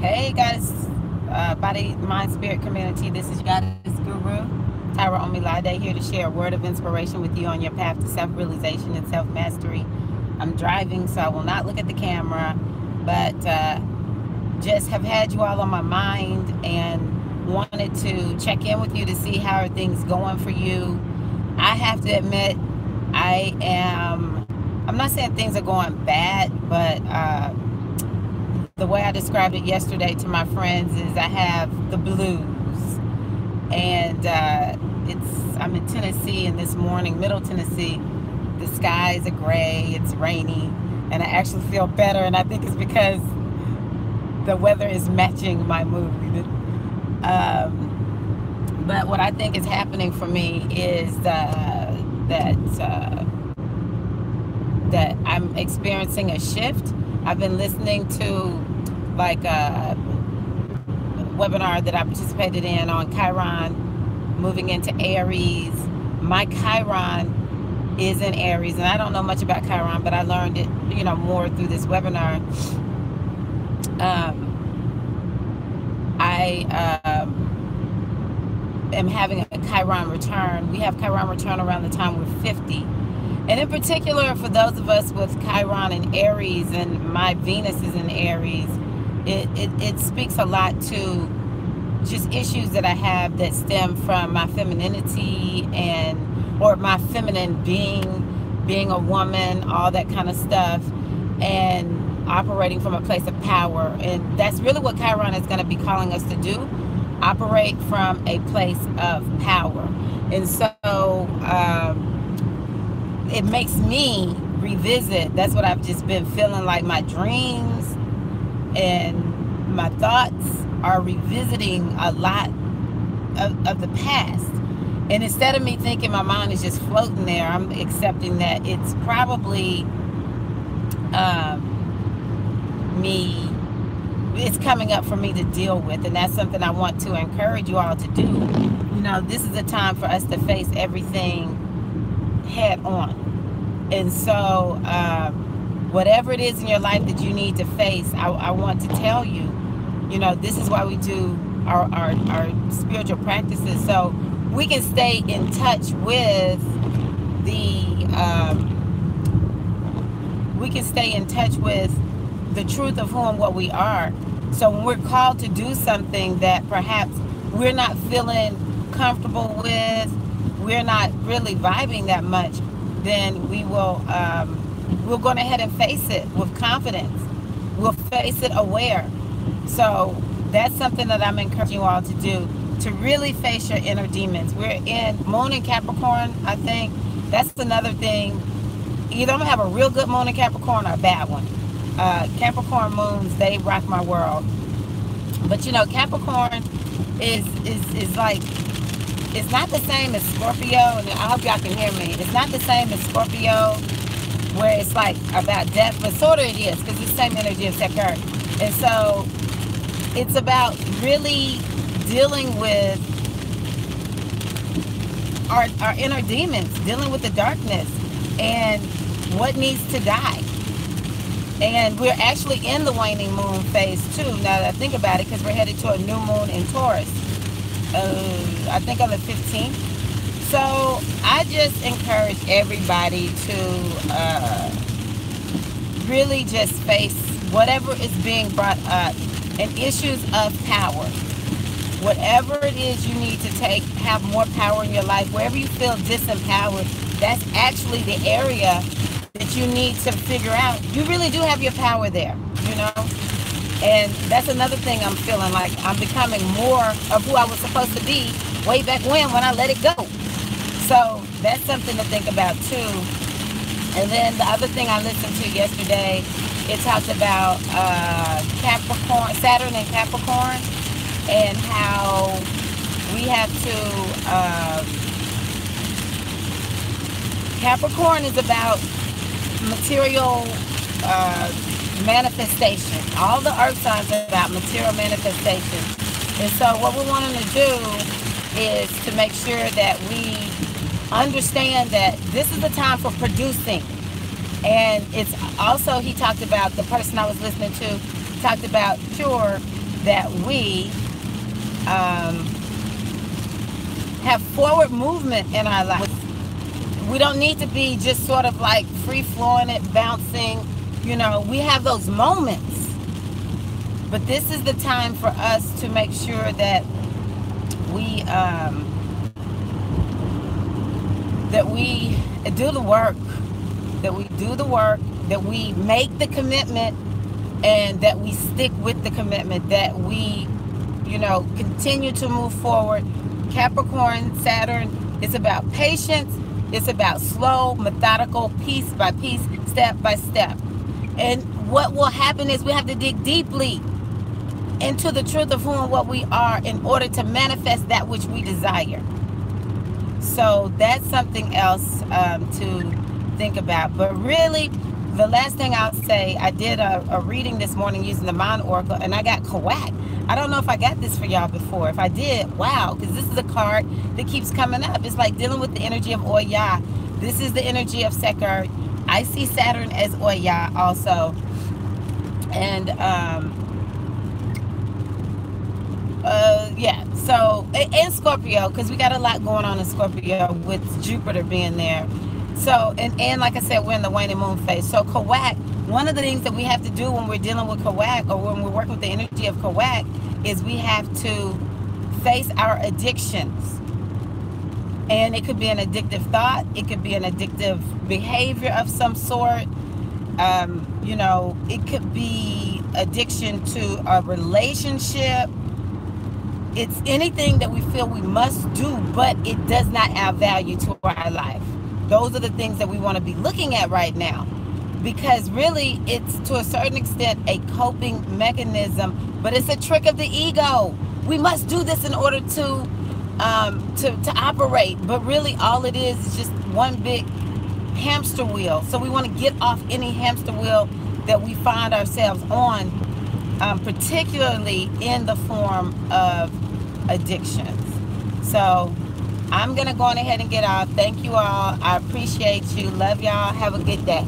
Hey guys, body, mind, spirit community. This is Goddess Guru, Tyra Omilade, here to share a word of inspiration with you on your path to self-realization and self-mastery. I'm driving, so I will not look at the camera, but just have had you all on my mind and wanted to check in with you to see how are things going for you. I have to admit, I'm not saying things are going bad, but the way I described it yesterday to my friends is I have the blues, and I'm in Tennessee, and this morning, Middle Tennessee, the skies are gray, it's rainy, and I actually feel better, and I think it's because the weather is matching my mood. But what I think is happening for me is that I'm experiencing a shift. I've been listening to like a webinar that I participated in on Chiron, moving into Aries. My Chiron is in Aries, and I don't know much about Chiron, but I learned it, more through this webinar. I am having a Chiron return. We have Chiron return around the time we're 50. And in particular, for those of us with Chiron and Aries, and my Venus is in Aries, it speaks a lot to just issues that I have that stem from my femininity or my feminine being a woman, all that kind of stuff, and operating from a place of power. And that's really what Chiron is going to be calling us to do, operate from a place of power. And so it makes me revisit. That's what I've just been feeling like. My dreams and my thoughts are revisiting a lot of the past. And instead of me thinking my mind is just floating there, I'm accepting that it's probably it's coming up for me to deal with. And that's something I want to encourage you all to do. This is a time for us to face everything head on. And so whatever it is in your life that you need to face, I want to tell you, this is why we do our spiritual practices, so we can stay in touch with the truth of who and what we are. So when we're called to do something that perhaps we're not feeling comfortable with, we're not really vibing that much, then we'll go ahead and face it with confidence. We'll face it aware. So that's something that I'm encouraging you all to do, to really face your inner demons. We're in Moon in Capricorn, I think. That's another thing. Either I'm going to have a real good Moon in Capricorn or a bad one. Capricorn moons, they rock my world. But Capricorn is like, it's not the same as Scorpio, and I hope y'all can hear me. It's not the same as Scorpio, where it's like about death, but sort of it is, because it's the same energy as Sagittarius. And so it's about really dealing with our inner demons, dealing with the darkness and what needs to die. And we're actually in the waning moon phase too, now that I think about it, because we're headed to a new moon in Taurus. I think on the 15th. So I just encourage everybody to really just face whatever is being brought up, and issues of power. Whatever it is you need to have more power in your life, wherever you feel disempowered, that's actually the area that you need to figure out. You really do have your power there, And that's another thing I'm feeling like I'm becoming more of who I was supposed to be way back when I let it go. So that's something to think about too. And then the other thing I listened to yesterday, it talked about Capricorn, Saturn and Capricorn, and how we have to, Capricorn is about material manifestation. All the earth signs are about material manifestation. And so what we're wanting to do is to make sure that we understand that this is the time for producing. And it's also, he talked about, the person I was listening to talked about pure that we have forward movement in our life. We don't need to be just sort of like free flowing it, bouncing. You know, we have those moments, but this is the time for us to make sure that we do the work, that we make the commitment, and that we stick with the commitment, that we, you know, continue to move forward. Capricorn, Saturn, it's about patience. It's about slow, methodical, piece by piece, step by step. And what will happen is we have to dig deeply into the truth of who and what we are in order to manifest that which we desire. So that's something else to think about. But really, the last thing I'll say, I did a reading this morning using the Mind Oracle, and I got Kawak. I don't know if I got this for y'all before. If I did, wow, because this is a card that keeps coming up. It's like dealing with the energy of Oya. This is the energy of Sekar. I see Saturn as Oya also. And yeah, so, and Scorpio, because we got a lot going on in Scorpio with Jupiter being there. So, and like I said, we're in the waning moon phase. So Kawak, one of the things that we have to do when we're dealing with Kawak, or when we're working with the energy of Kawak, is we have to face our addictions. And it could be an addictive thought. It could be an addictive behavior of some sort. You know, it could be addiction to a relationship. It's anything that we feel we must do, but it does not add value to our life. Those are the things that we want to be looking at right now, because really it's to a certain extent a coping mechanism, but it's a trick of the ego. We must do this in order to operate, but really all it is just one big hamster wheel. So we want to get off any hamster wheel that we find ourselves on, particularly in the form of addictions. So I'm going to go on ahead and get off. Thank you all. I appreciate you. Love y'all. Have a good day.